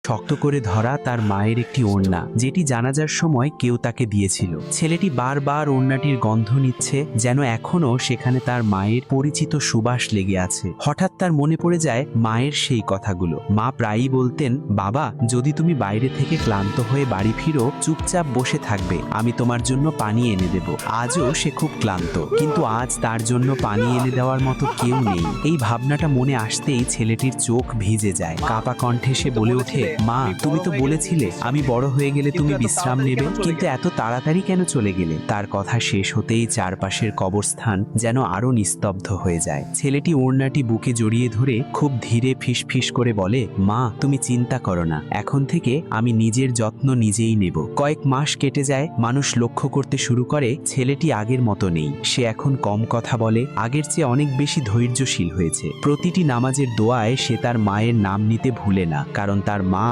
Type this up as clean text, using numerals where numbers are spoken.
শক্ত করে ধরা তার মায়ের একটি ওড়না, যেটি জানাজার সময় কেউ তাকে দিয়েছিল। ছেলেটি বারবার ওড়নাটির গন্ধ নিচ্ছে, যেন এখনো সেখানে তার মায়ের পরিচিত সুবাস লেগে আছে। হঠাৎ তার মনে পড়ে যায় মায়ের সেই কথাগুলো। মা প্রায়ই বলতেন, বাবা, যদি তুমি বাইরে থেকে ক্লান্ত হয়ে বাড়ি ফিরো, চুপচাপ বসে থাকবে, আমি তোমার জন্য পানি এনে দেব। আজও সে খুব ক্লান্ত, কিন্তু আজ তার জন্য পানি এনে দেওয়ার মতো কেউ নেই। এই ভাবনাটা মনে আসতেই ছেলেটির চোখ ভিজে যায়। কাঁপা কণ্ঠে সে বলে ওঠে, মা, তুমি তো বলেছিলে আমি বড় হয়ে গেলে তুমি বিশ্রাম নেবে, কিন্তু এত তাড়াতাড়ি কেন চলে গেলে? তার কথা শেষ হতেই চারপাশের কবরস্থান যেন আরো নিস্তব্ধ হয়ে যায়। ছেলেটি ওড়নাটি বুকে জড়িয়ে ধরে খুব ধীরে ফিসফিস করে বলে, মা, তুমি চিন্তা করো না, এখন থেকে আমি নিজের যত্ন নিজেই নেব। কয়েক মাস কেটে যায়, মানুষ লক্ষ্য করতে শুরু করে ছেলেটি আগের মতো নেই। সে এখন কম কথা বলে, আগের চেয়ে অনেক বেশি ধৈর্যশীল হয়েছে। প্রতিটি নামাজের দোয়ায় সে তার মায়ের নাম নিতে ভুলে না, কারণ তার মা